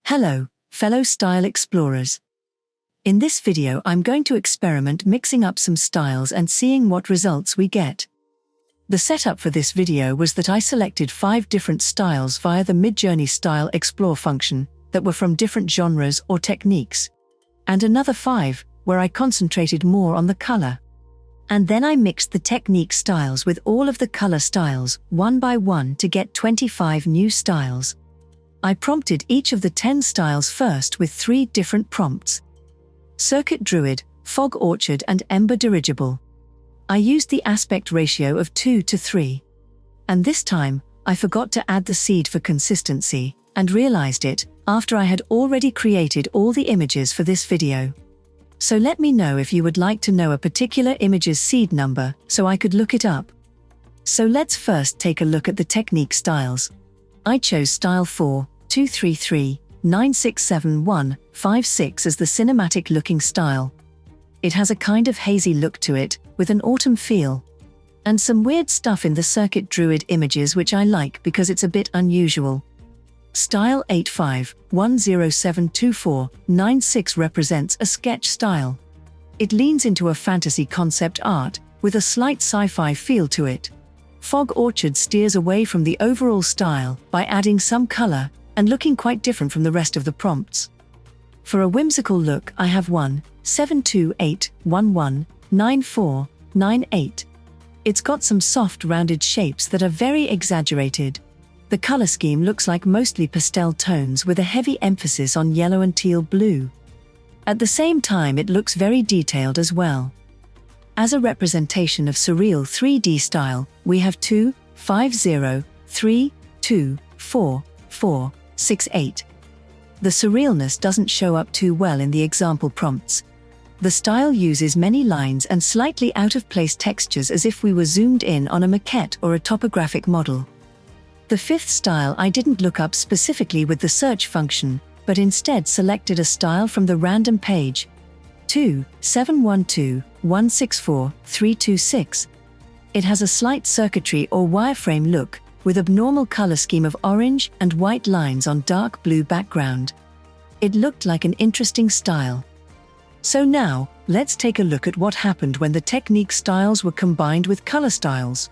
Hello, fellow style explorers. In this video I'm going to experiment mixing up some styles and seeing what results we get. The setup for this video was that I selected 5 different styles via the Midjourney Style Explore function that were from different genres or techniques, and another 5 where I concentrated more on the color. And then I mixed the technique styles with all of the color styles one by one to get 25 new styles. I prompted each of the 10 styles first with 3 different prompts: Circuit Druid, Fog Orchard and Ember Dirigible. I used the aspect ratio of 2:3. And this time, I forgot to add the seed for consistency, and realized it after I had already created all the images for this video. So let me know if you would like to know a particular image's seed number so I could look it up. So let's first take a look at the technique styles. I chose style 4-2-3-3-9-6-7-1-5-6 as the cinematic-looking style. It has a kind of hazy look to it, with an autumn feel. And some weird stuff in the Circuit Druid images which I like because it's a bit unusual. Style 85-10724-96 represents a sketch style. It leans into a fantasy concept art, with a slight sci-fi feel to it. Fog Orchard steers away from the overall style by adding some color and looking quite different from the rest of the prompts. For a whimsical look, I have 1-728-11-94-98. It's got some soft rounded shapes that are very exaggerated. The color scheme looks like mostly pastel tones with a heavy emphasis on yellow and teal blue. At the same time, it looks very detailed as well. As a representation of surreal 3D style, we have 2-5-0-3-2-4-4-6-8. The surrealness doesn't show up too well in the example prompts. The style uses many lines and slightly out-of-place textures as if we were zoomed in on a maquette or a topographic model. The 5th style I didn't look up specifically with the search function, but instead selected a style from the random page. 2-712-164-326. It has a slight circuitry or wireframe look, with abnormal color scheme of orange and white lines on dark blue background. It looked like an interesting style. So now, let's take a look at what happened when the technique styles were combined with color styles.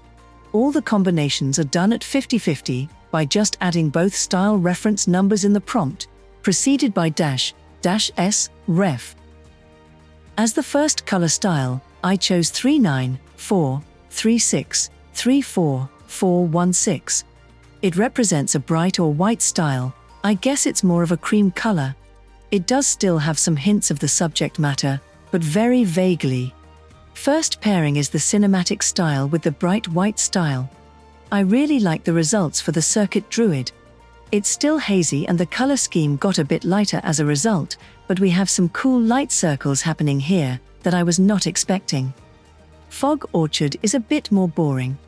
All the combinations are done at 50-50 by just adding both style reference numbers in the prompt, preceded by -s-ref. As the first color style, I chose 39436344416. It represents a bright or white style. I guess it's more of a cream color. It does still have some hints of the subject matter, but very vaguely. First pairing is the cinematic style with the bright white style. I really like the results for the Circuit Druid. It's still hazy and the color scheme got a bit lighter as a result, but we have some cool light circles happening here that I was not expecting. Fog Orchard is a bit more boring.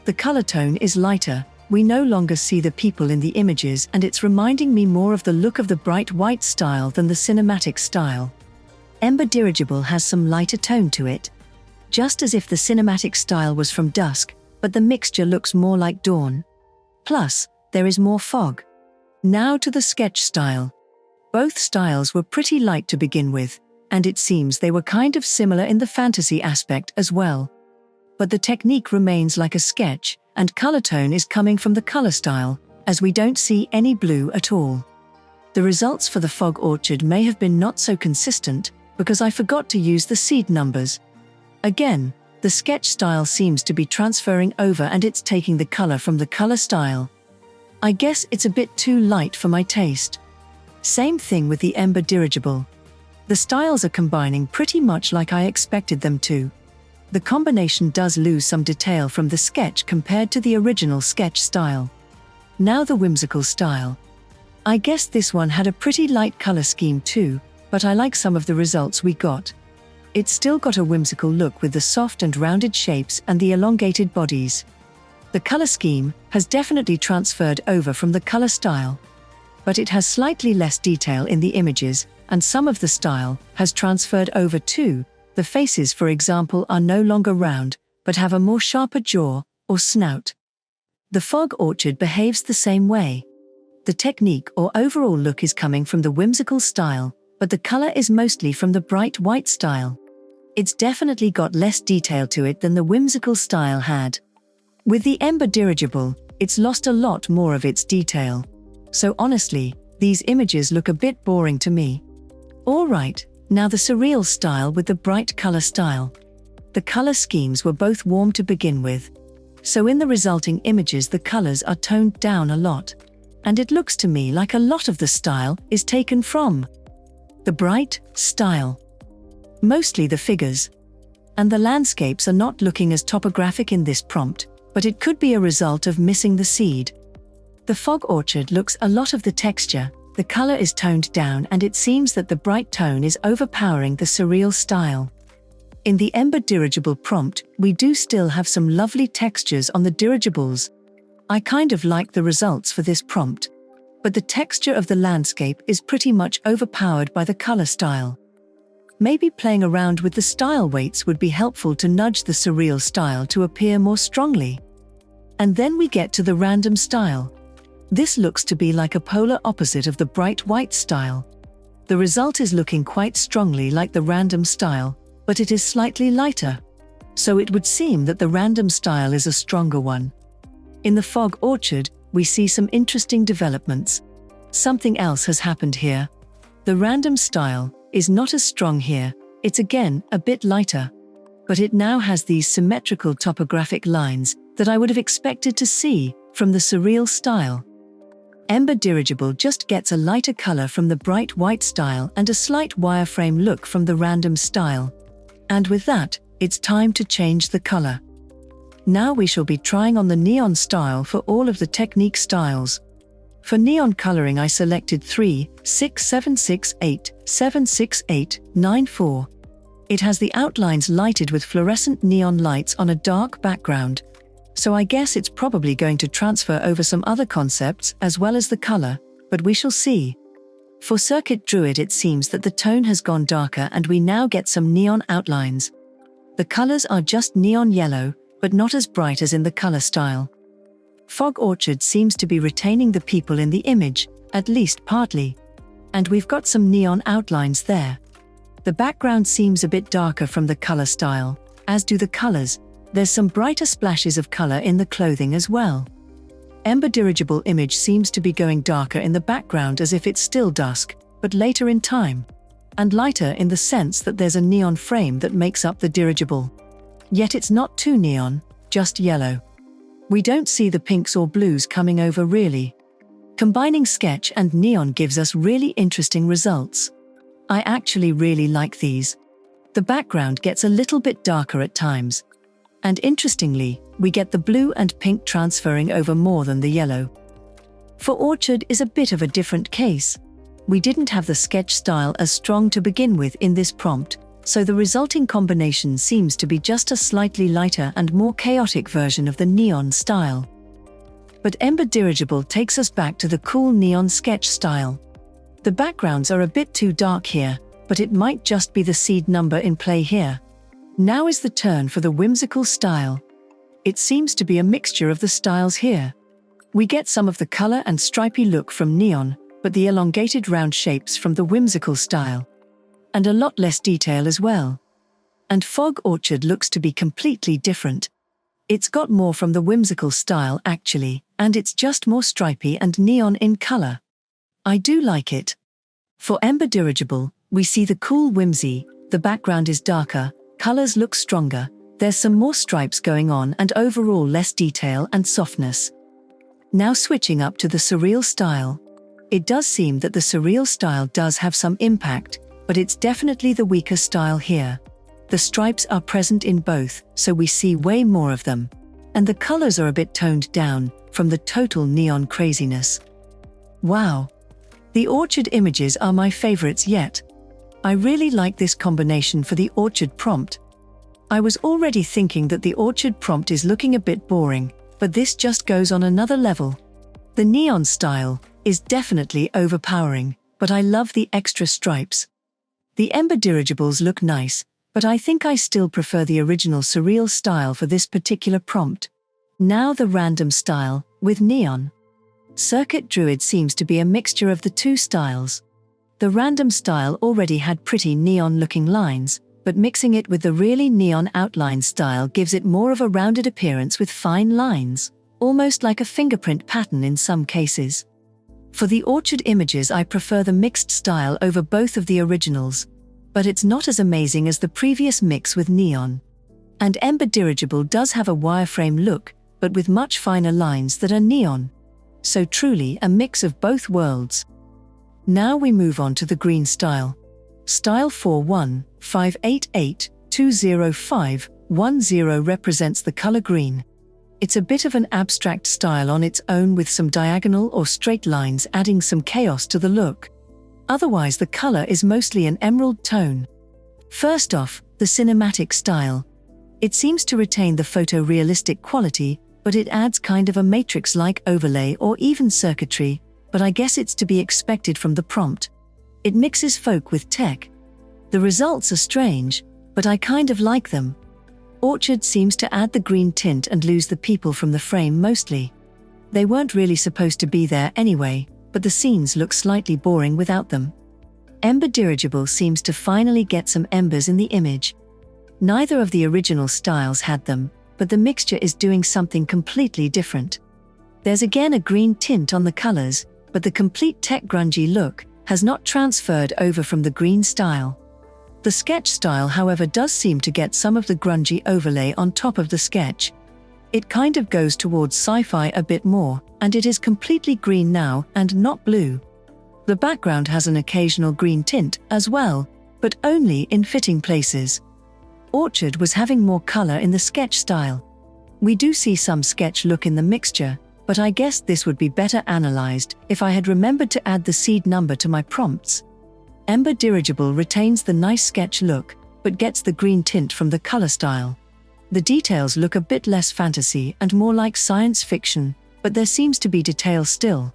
The color tone is lighter, we no longer see the people in the images, and it's reminding me more of the look of the bright white style than the cinematic style. Ember Dirigible has some lighter tone to it. Just as if the cinematic style was from dusk, but the mixture looks more like dawn. Plus, there is more fog. Now to the sketch style. Both styles were pretty light to begin with, and it seems they were kind of similar in the fantasy aspect as well. But the technique remains like a sketch, and color tone is coming from the color style, as we don't see any blue at all. The results for the Fog Orchard may have been not so consistent, because I forgot to use the seed numbers. Again, the sketch style seems to be transferring over and it's taking the color from the color style. I guess it's a bit too light for my taste. Same thing with the Ember Dirigible. The styles are combining pretty much like I expected them to. The combination does lose some detail from the sketch compared to the original sketch style. Now the whimsical style. I guess this one had a pretty light color scheme too, but I like some of the results we got. It's still got a whimsical look with the soft and rounded shapes and the elongated bodies. The color scheme has definitely transferred over from the color style, but it has slightly less detail in the images, and some of the style has transferred over too. The faces, for example, are no longer round, but have a more sharper jaw or snout. The Fog Orchard behaves the same way. The technique or overall look is coming from the whimsical style, but the color is mostly from the bright white style. It's definitely got less detail to it than the whimsical style had. With the Ember dirigible, it's lost a lot more of its detail. So honestly, these images look a bit boring to me. Alright, now the surreal style with the bright color style. The color schemes were both warm to begin with. So in the resulting images the colors are toned down a lot. And it looks to me like a lot of the style is taken from the bright style. Mostly the figures. And the landscapes are not looking as topographic in this prompt, but it could be a result of missing the seed. The fog orchard looks a lot of the texture, the color is toned down and it seems that the bright tone is overpowering the surreal style. In the Ember dirigible prompt, we do still have some lovely textures on the dirigibles. I kind of like the results for this prompt. But the texture of the landscape is pretty much overpowered by the color style. Maybe playing around with the style weights would be helpful to nudge the surreal style to appear more strongly. And then we get to the random style. This looks to be like a polar opposite of the bright white style. The result is looking quite strongly like the random style, but it is slightly lighter. So it would seem that the random style is a stronger one. In the fog orchard, we see some interesting developments. Something else has happened here. The random style is not as strong here, it's again a bit lighter. But it now has these symmetrical topographic lines that I would have expected to see from the surreal style. Ember dirigible just gets a lighter color from the bright white style and a slight wireframe look from the random style. And with that, it's time to change the color. Now we shall be trying on the neon style for all of the technique styles. For neon coloring I selected 3, 6, 7, 6, 8, 7, 6, 8, 9, 4. It has the outlines lighted with fluorescent neon lights on a dark background. So I guess it's probably going to transfer over some other concepts as well as the color, but we shall see. For Circuit Druid it seems that the tone has gone darker and we now get some neon outlines. The colors are just neon yellow, but not as bright as in the color style. Fog Orchard seems to be retaining the people in the image, at least partly. And we've got some neon outlines there. The background seems a bit darker from the color style, as do the colors. There's some brighter splashes of color in the clothing as well. Ember dirigible image seems to be going darker in the background as if it's still dusk, but later in time. And lighter in the sense that there's a neon frame that makes up the dirigible. Yet it's not too neon, just yellow. We don't see the pinks or blues coming over really. Combining sketch and neon gives us really interesting results. I actually really like these. The background gets a little bit darker at times. And interestingly, we get the blue and pink transferring over more than the yellow. For Orchard is a bit of a different case. We didn't have the sketch style as strong to begin with in this prompt, so the resulting combination seems to be just a slightly lighter and more chaotic version of the neon style. But Ember dirigible takes us back to the cool neon sketch style. The backgrounds are a bit too dark here, but it might just be the seed number in play here. Now is the turn for the whimsical style. It seems to be a mixture of the styles here. We get some of the color and stripy look from neon, but the elongated round shapes from the whimsical style. And a lot less detail as well. And Fog Orchard looks to be completely different. It's got more from the whimsical style actually, and it's just more stripy and neon in color. I do like it. For Ember dirigible, we see the cool whimsy, the background is darker, colors look stronger, there's some more stripes going on and overall less detail and softness. Now switching up to the surreal style. It does seem that the surreal style does have some impact, but it's definitely the weaker style here. The stripes are present in both, so we see way more of them. And the colors are a bit toned down from the total neon craziness. Wow! The orchard images are my favorites yet. I really like this combination for the orchard prompt. I was already thinking that the orchard prompt is looking a bit boring, but this just goes on another level. The neon style is definitely overpowering, but I love the extra stripes. The Ember dirigibles look nice, but I think I still prefer the original surreal style for this particular prompt. Now the random style, with neon. Circuit Druid seems to be a mixture of the two styles. The random style already had pretty neon-looking lines, but mixing it with the really neon outline style gives it more of a rounded appearance with fine lines, almost like a fingerprint pattern in some cases. For the orchard images, I prefer the mixed style over both of the originals, but it's not as amazing as the previous mix with neon. And Ember Dirigible does have a wireframe look, but with much finer lines that are neon. So truly a mix of both worlds. Now we move on to the green style. Style 41588200510 represents the color green. It's a bit of an abstract style on its own with some diagonal or straight lines adding some chaos to the look. Otherwise the color is mostly an emerald tone. First off, the cinematic style. It seems to retain the photorealistic quality, but it adds kind of a matrix-like overlay or even circuitry, but I guess it's to be expected from the prompt. It mixes folk with tech. The results are strange, but I kind of like them. Orchard seems to add the green tint and lose the people from the frame mostly. They weren't really supposed to be there anyway, but the scenes look slightly boring without them. Ember Dirigible seems to finally get some embers in the image. Neither of the original styles had them, but the mixture is doing something completely different. There's again a green tint on the colors, but the complete tech grungy look has not transferred over from the green style. The sketch style, however, does seem to get some of the grungy overlay on top of the sketch. It kind of goes towards sci-fi a bit more, and it is completely green now and not blue. The background has an occasional green tint as well, but only in fitting places. Orchard was having more color in the sketch style. We do see some sketch look in the mixture, but I guess this would be better analyzed if I had remembered to add the seed number to my prompts. Ember Dirigible retains the nice sketch look, but gets the green tint from the color style. The details look a bit less fantasy and more like science fiction, but there seems to be detail still.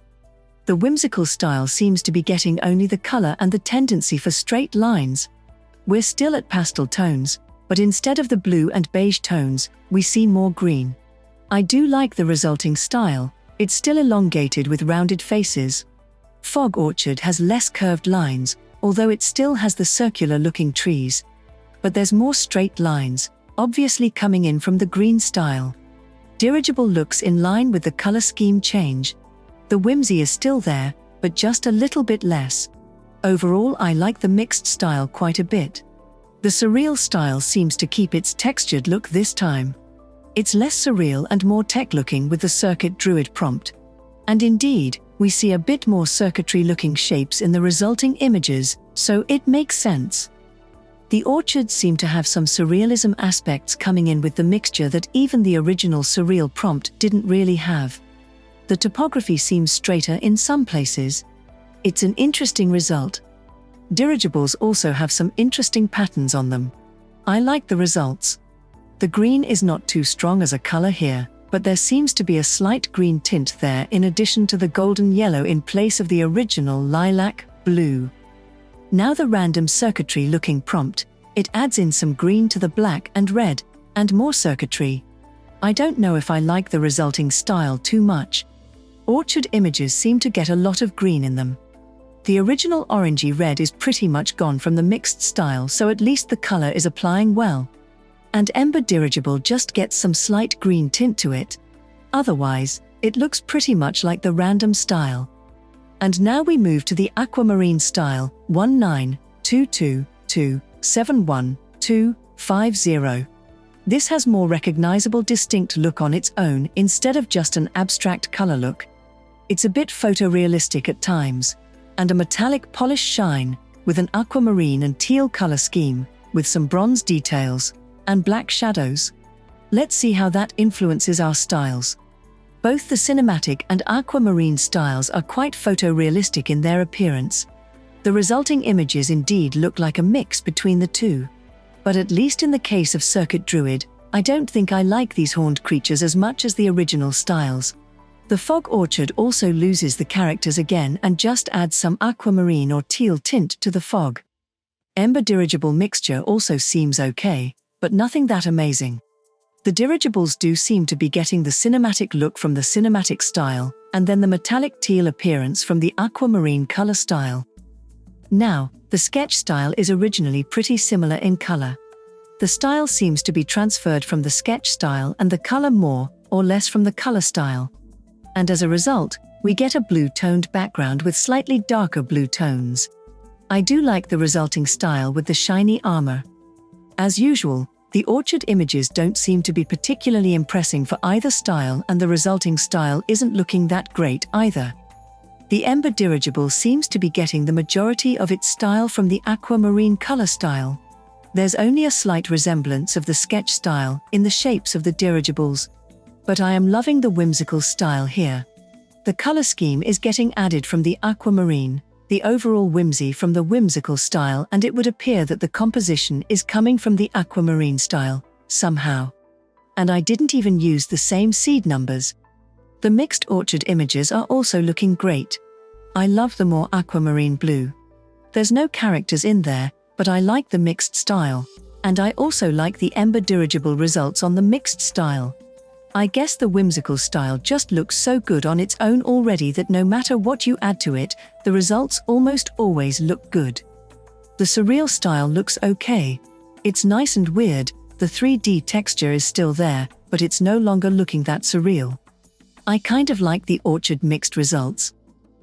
The whimsical style seems to be getting only the color and the tendency for straight lines. We're still at pastel tones, but instead of the blue and beige tones, we see more green. I do like the resulting style. It's still elongated with rounded faces. Fog Orchard has less curved lines, although it still has the circular-looking trees. But there's more straight lines, obviously coming in from the green style. Dirigible looks in line with the color scheme change. The whimsy is still there, but just a little bit less. Overall, I like the mixed style quite a bit. The surreal style seems to keep its textured look this time. It's less surreal and more tech-looking with the Circuit Druid prompt. And indeed, we see a bit more circuitry-looking shapes in the resulting images, so it makes sense. The orchards seem to have some surrealism aspects coming in with the mixture that even the original surreal prompt didn't really have. The topography seems straighter in some places. It's an interesting result. Dirigibles also have some interesting patterns on them. I like the results. The green is not too strong as a color here, but there seems to be a slight green tint there in addition to the golden yellow in place of the original lilac blue. Now the random circuitry-looking prompt, it adds in some green to the black and red, and more circuitry. I don't know if I like the resulting style too much. Orchard images seem to get a lot of green in them. The original orangey red is pretty much gone from the mixed style, so at least the color is applying well. And Ember Dirigible just gets some slight green tint to it. Otherwise, it looks pretty much like the random style. And now we move to the aquamarine style, 19222711250. This has more recognizable distinct look on its own instead of just an abstract color look. It's a bit photorealistic at times, and a metallic polished shine, with an aquamarine and teal color scheme, with some bronze details, and black shadows. Let's see how that influences our styles. Both the cinematic and aquamarine styles are quite photorealistic in their appearance. The resulting images indeed look like a mix between the two. But at least in the case of Circuit Druid, I don't think I like these horned creatures as much as the original styles. The Fog Orchard also loses the characters again and just adds some aquamarine or teal tint to the fog. Ember Dirigible mixture also seems okay, but nothing that amazing. The dirigibles do seem to be getting the cinematic look from the cinematic style, and then the metallic teal appearance from the aquamarine color style. Now, the sketch style is originally pretty similar in color. The style seems to be transferred from the sketch style and the color more or less from the color style. And as a result, we get a blue-toned background with slightly darker blue tones. I do like the resulting style with the shiny armor. As usual, the orchard images don't seem to be particularly impressing for either style, and the resulting style isn't looking that great either. The Ember dirigible seems to be getting the majority of its style from the aquamarine color style. There's only a slight resemblance of the sketch style in the shapes of the dirigibles. But I am loving the whimsical style here. The color scheme is getting added from the aquamarine, the overall whimsy from the whimsical style, and it would appear that the composition is coming from the aquamarine style, somehow. And I didn't even use the same seed numbers. The mixed orchard images are also looking great. I love the more aquamarine blue. There's no characters in there, but I like the mixed style. And I also like the Ember dirigible results on the mixed style. I guess the whimsical style just looks so good on its own already that no matter what you add to it, the results almost always look good. The surreal style looks okay. It's nice and weird, the 3D texture is still there, but it's no longer looking that surreal. I kind of like the orchard mixed results.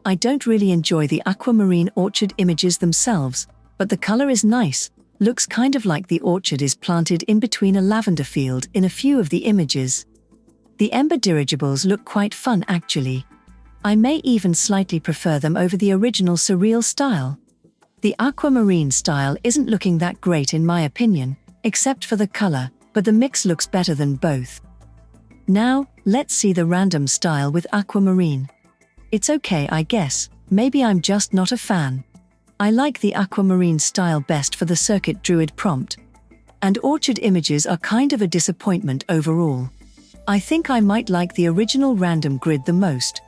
I don't really enjoy the aquamarine orchard images themselves, but the color is nice, looks kind of like the orchard is planted in between a lavender field in a few of the images. The Ember dirigibles look quite fun actually. I may even slightly prefer them over the original surreal style. The aquamarine style isn't looking that great in my opinion, except for the color, but the mix looks better than both. Now, let's see the random style with aquamarine. It's okay I guess, maybe I'm just not a fan. I like the aquamarine style best for the Circuit Druid prompt. And orchard images are kind of a disappointment overall. I think I might like the original random grid the most.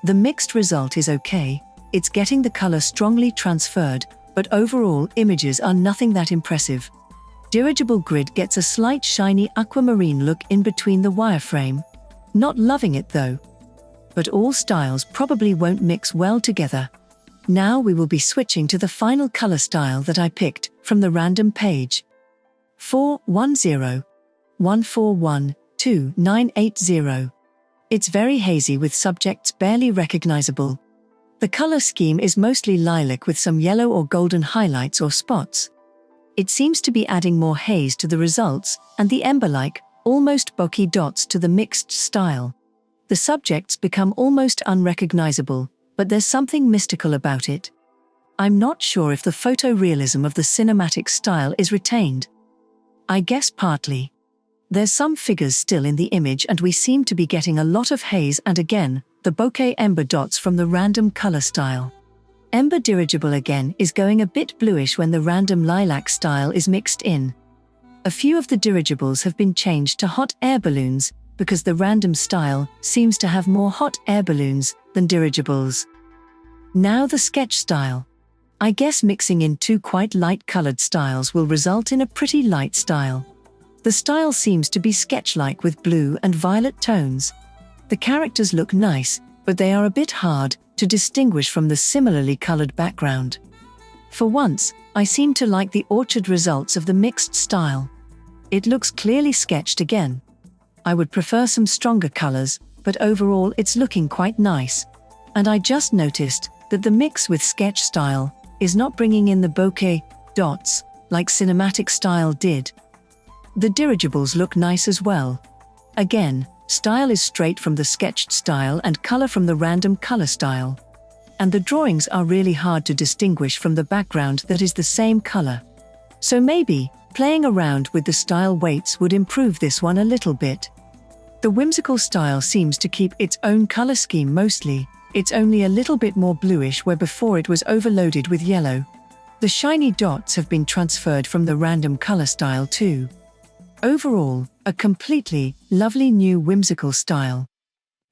The mixed result is okay, it's getting the color strongly transferred, but overall images are nothing that impressive. Dirigible grid gets a slight shiny aquamarine look in between the wireframe. Not loving it though. But all styles probably won't mix well together. Now we will be switching to the final color style that I picked from the random page. 410-141-2980. It's very hazy with subjects barely recognizable. The color scheme is mostly lilac with some yellow or golden highlights or spots. It seems to be adding more haze to the results and the ember-like, almost bulky dots to the mixed style. The subjects become almost unrecognizable, but there's something mystical about it. I'm not sure if the photorealism of the cinematic style is retained. I guess partly. There's some figures still in the image and we seem to be getting a lot of haze and again, the bokeh ember dots from the random color style. Ember dirigible again is going a bit bluish when the random lilac style is mixed in. A few of the dirigibles have been changed to hot air balloons, because the random style seems to have more hot air balloons than dirigibles. Now the sketch style. I guess mixing in two quite light colored styles will result in a pretty light style. The style seems to be sketch-like with blue and violet tones. The characters look nice, but they are a bit hard to distinguish from the similarly colored background. For once, I seem to like the orchard results of the mixed style. It looks clearly sketched again. I would prefer some stronger colors, but overall it's looking quite nice. And I just noticed that the mix with sketch style is not bringing in the bokeh dots like cinematic style did. The dirigibles look nice as well. Again, style is straight from the sketched style and color from the random color style. And the drawings are really hard to distinguish from the background that is the same color. So maybe, playing around with the style weights would improve this one a little bit. The whimsical style seems to keep its own color scheme mostly, it's only a little bit more bluish where before it was overloaded with yellow. The shiny dots have been transferred from the random color style too. Overall, a completely lovely new whimsical style.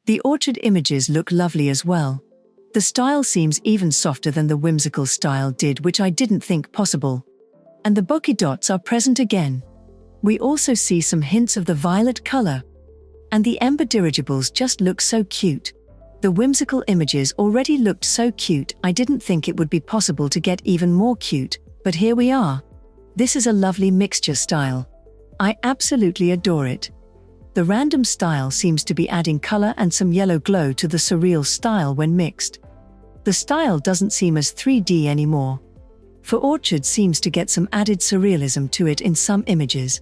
The orchard images look lovely as well. The style seems even softer than the whimsical style did, which I didn't think possible. And the bokeh dots are present again. We also see some hints of the violet color. And the ember dirigibles just look so cute. The whimsical images already looked so cute, I didn't think it would be possible to get even more cute, but here we are. This is a lovely mixture style. I absolutely adore it. The random style seems to be adding color and some yellow glow to the surreal style when mixed. The style doesn't seem as 3D anymore. For orchid seems to get some added surrealism to it in some images.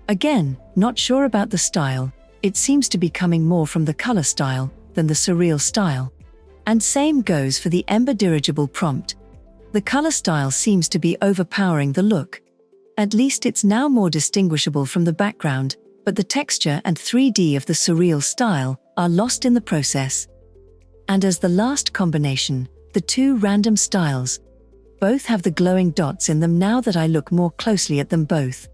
Again, not sure about the style, it seems to be coming more from the color style than the surreal style. And same goes for the ember dirigible prompt. The color style seems to be overpowering the look. At least it's now more distinguishable from the background, but the texture and 3D of the surreal style are lost in the process. And as the last combination, the two random styles. Both have the glowing dots in them now that I look more closely at them both.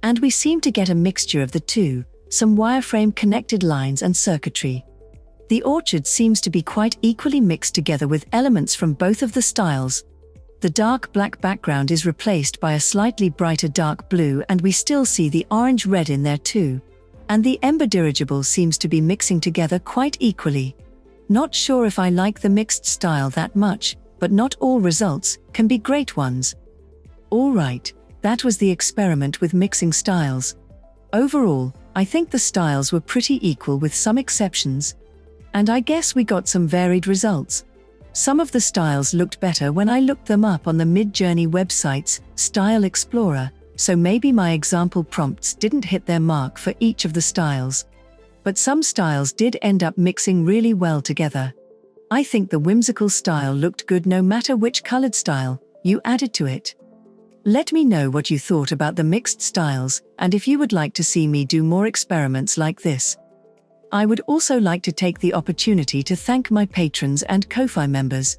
And we seem to get a mixture of the two, some wireframe connected lines and circuitry. The orchid seems to be quite equally mixed together with elements from both of the styles. The dark black background is replaced by a slightly brighter dark blue, and we still see the orange-red in there too. And the ember dirigible seems to be mixing together quite equally. Not sure if I like the mixed style that much, but not all results can be great ones. Alright, that was the experiment with mixing styles. Overall, I think the styles were pretty equal with some exceptions. And I guess we got some varied results. Some of the styles looked better when I looked them up on the Midjourney website's Style Explorer, so maybe my example prompts didn't hit their mark for each of the styles. But some styles did end up mixing really well together. I think the whimsical style looked good no matter which colored style you added to it. Let me know what you thought about the mixed styles, and if you would like to see me do more experiments like this. I would also like to take the opportunity to thank my patrons and Ko-fi members.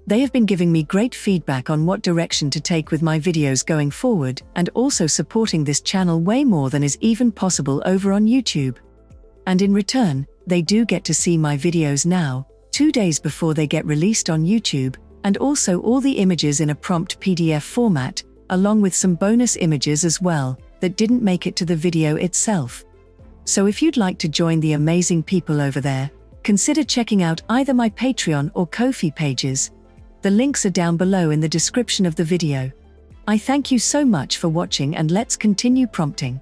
They have been giving me great feedback on what direction to take with my videos going forward, and also supporting this channel way more than is even possible over on YouTube. And in return, they do get to see my videos now, 2 days before they get released on YouTube, and also all the images in a prompt PDF format, along with some bonus images as well, that didn't make it to the video itself. So if you'd like to join the amazing people over there, consider checking out either my Patreon or Ko-fi pages. The links are down below in the description of the video. I thank you so much for watching, and let's continue prompting.